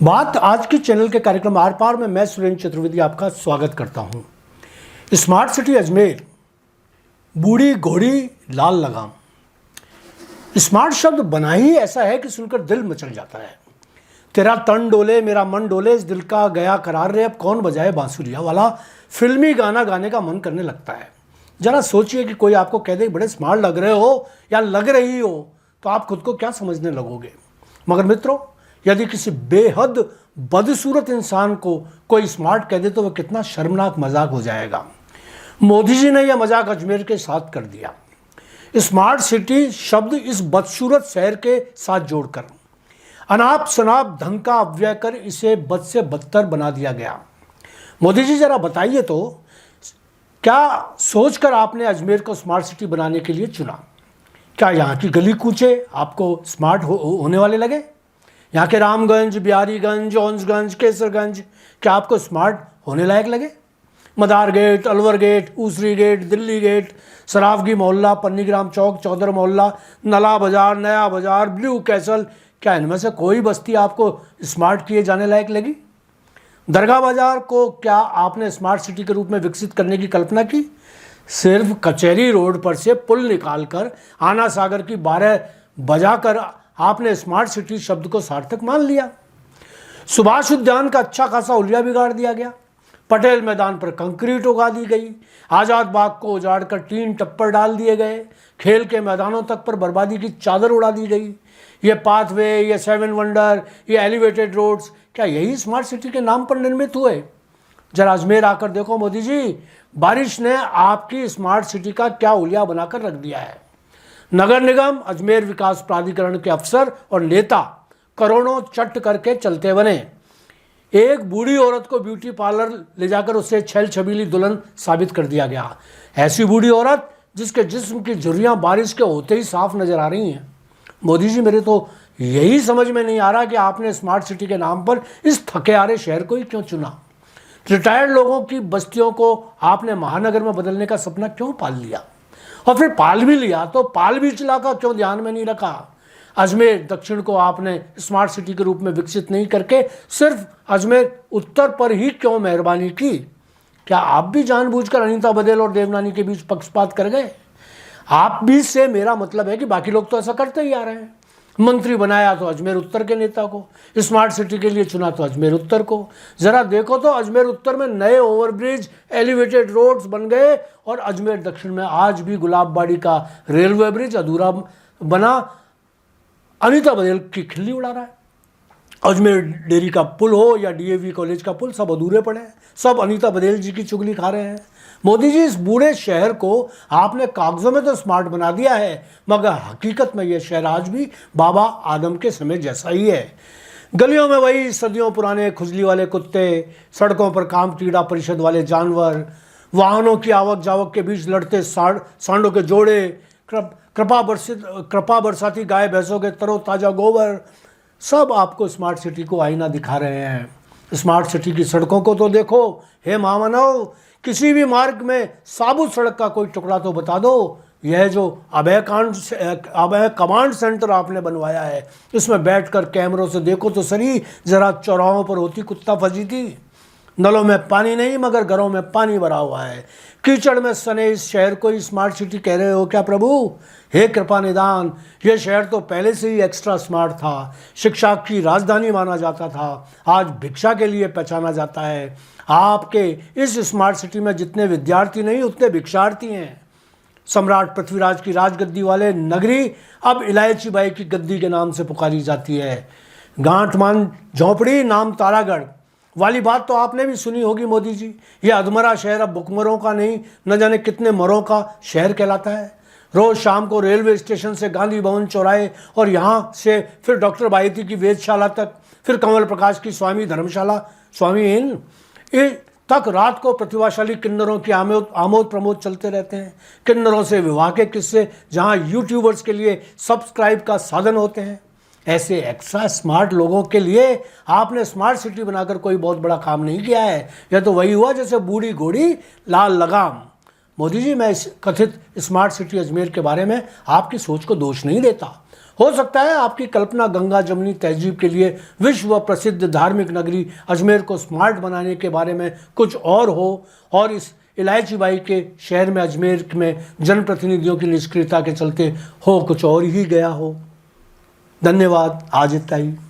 बात आज के चैनल के कार्यक्रम आर पार में मैं सुरेंद्र चतुर्वेदी आपका स्वागत करता हूं। स्मार्ट सिटी अजमेर, बूढ़ी घोड़ी लाल लगाम। स्मार्ट शब्द बना ही ऐसा है कि सुनकर दिल मचल जाता है। तेरा तन डोले मेरा मन डोले, इस दिल का गया करार रे, अब कौन बजाए बांसुरिया वाला फिल्मी गाना गाने का मन करने लगता है। जरा सोचिए कि कोई आपको कह दे बड़े स्मार्ट लग रहे हो या लग रही हो, तो आप खुद को क्या समझने लगोगे। मगर मित्रों, यदि किसी बेहद बदसूरत इंसान को कोई स्मार्ट कह दे तो वह कितना शर्मनाक मजाक हो जाएगा। मोदी जी ने यह मजाक अजमेर के साथ कर दिया। स्मार्ट सिटी शब्द इस बदसूरत शहर के साथ जोड़कर अनाप शनाप ढंग का अव्यय कर इसे बद से बदतर बना दिया गया। मोदी जी जरा बताइए तो, क्या सोचकर आपने अजमेर को स्मार्ट सिटी बनाने के लिए चुना? क्या यहाँ की गली कूचे आपको स्मार्ट होने वाले लगे? यहाँ के रामगंज, बिहारीगंज, औंसगंज, केसरगंज क्या आपको स्मार्ट होने लायक लगे? Madar gate, Alwar gate, Usri gate, Delhi gate, Sarafgi मोहल्ला, पन्नीग्राम चौक, चौधर मोहल्ला, नला बाजार, नया बाजार, ब्लू कैसल, क्या इनमें से कोई बस्ती आपको स्मार्ट किए जाने लायक लगी? दरगाह बाजार को क्या आपने स्मार्ट सिटी के रूप में विकसित करने की कल्पना की? सिर्फ कचहरी रोड पर से पुल निकालकर आना सागर की 12 बजाकर आपने स्मार्ट सिटी शब्द को सार्थक मान लिया। सुभाष उद्यान का अच्छा खासा उलिया बिगाड़ दिया गया। पटेल मैदान पर कंक्रीट उगा दी गई। आज़ाद बाग को उजाड़कर टीन टप्पर डाल दिए गए। खेल के मैदानों तक पर बर्बादी की चादर उड़ा दी गई। ये पाथवे, ये 7 वंडर, ये एलिवेटेड रोड्स, क्या यही स्मार्ट सिटी के नाम पर निर्मित हुए? जरा अजमेर आकर देखो मोदी जी, बारिश ने आपकी स्मार्ट सिटी का क्या उलिया बनाकर रख दिया है। नगर निगम, अजमेर विकास प्राधिकरण के अफसर और नेता करोड़ों चट करके चलते बने। एक बूढ़ी औरत को ब्यूटी पार्लर ले जाकर उसे छल छबीली दुल्हन साबित कर दिया गया। ऐसी बूढ़ी औरत जिसके जिस्म की झुर्रियां बारिश के होते ही साफ नजर आ रही हैं। मोदी जी, मेरे तो यही समझ में नहीं आ रहा कि आपने स्मार्ट सिटी के नाम पर इस थकेहारे शहर को ही क्यों चुना। रिटायर्ड लोगों की बस्तियों को आपने महानगर में बदलने का सपना क्यों पाल लिया? और फिर पाल भी लिया तो पाल भी चला का क्यों ध्यान में नहीं रखा? अजमेर दक्षिण को आपने स्मार्ट सिटी के रूप में विकसित नहीं करके सिर्फ अजमेर उत्तर पर ही क्यों मेहरबानी की? क्या आप भी जानबूझकर अनीता बघेल और देवनानी के बीच पक्षपात कर गए? आप भी से मेरा मतलब है कि बाकी लोग तो ऐसा करते ही आ रहे हैं। मंत्री बनाया तो अजमेर उत्तर के नेता को, स्मार्ट सिटी के लिए चुना तो अजमेर उत्तर को। जरा देखो तो अजमेर उत्तर में नए ओवरब्रिज, एलिवेटेड रोड्स बन गए और अजमेर दक्षिण में आज भी गुलाबबाड़ी का रेलवे ब्रिज अधूरा बना अनीता बघेल की खिल्ली उड़ा रहा है। अजमेर डेयरी का पुल हो या डीएवी कॉलेज का पुल, सब अधूरे पड़े हैं। सब अनीता बघेल जी की चुगली खा रहे हैं। मोदी जी, इस बूढ़े शहर को आपने कागजों में तो स्मार्ट बना दिया है, मगर हकीकत में यह शहर आज भी बाबा आदम के समय जैसा ही है। गलियों में वही सदियों पुराने खुजली वाले कुत्ते, सड़कों पर काम कीड़ा परिषद वाले जानवर, वाहनों की आवक जावक के बीच लड़ते सांडों के जोड़े, कृपा बरसाती गाय भैंसों के तरोताजा गोबर, सब आपको स्मार्ट सिटी को आईना दिखा रहे हैं। स्मार्ट सिटी की सड़कों को तो देखो। हे महामानव, किसी भी मार्ग में साबुत सड़क का कोई टुकड़ा तो बता दो। यह जो अभय कमांड सेंटर आपने बनवाया है, इसमें बैठकर कैमरों से देखो तो सही, जरा चौराहों पर होती कुत्ता फजी थी। नलों में पानी नहीं मगर घरों में पानी भरा हुआ है। कीचड़ में सने इस शहर को ही स्मार्ट सिटी कह रहे हो क्या प्रभु? हे कृपा निदान, यह शहर तो पहले से ही एक्स्ट्रा स्मार्ट था। शिक्षा की राजधानी माना जाता था, आज भिक्षा के लिए पहचाना जाता है। आपके इस स्मार्ट सिटी में जितने विद्यार्थी नहीं उतने भिक्षार्थी हैं। सम्राट पृथ्वीराज की राजगद्दी वाले नगरी अब इलायची बाई की गद्दी के नाम से पुकारी जाती है। गांठमान झोंपड़ी नाम तारागढ़ वाली बात तो आपने भी सुनी होगी मोदी जी। यह अधमरा शहर अब भुखमरों का नहीं, न जाने कितने मरों का शहर कहलाता है। रोज शाम को रेलवे स्टेशन से गांधी भवन चौराहे और यहाँ से फिर डॉक्टर बायती की वेधशाला तक, फिर कमल प्रकाश की स्वामी धर्मशाला, स्वामी इन तक रात को प्रतिभाशाली किन्नरों की आमोद प्रमोद चलते रहते हैं। किन्नरों से विवाह के किस्से जहाँ यूट्यूबर्स के लिए सब्सक्राइब का साधन होते हैं। ऐसे एक्स्ट्रा स्मार्ट लोगों के लिए आपने स्मार्ट सिटी बनाकर कोई बहुत बड़ा काम नहीं किया है। यह तो वही हुआ जैसे बूढ़ी घोड़ी लाल लगाम। मोदी जी, मैं इस कथित स्मार्ट सिटी अजमेर के बारे में आपकी सोच को दोष नहीं देता। हो सकता है आपकी कल्पना गंगा जमुनी तहजीब के लिए विश्व प्रसिद्ध धार्मिक नगरी अजमेर को स्मार्ट बनाने के बारे में कुछ और हो, और इस इलायची बाई के शहर में अजमेर में जनप्रतिनिधियों की निष्क्रियता के चलते हो कुछ और ही गया हो। धन्यवाद। आज इतना ही।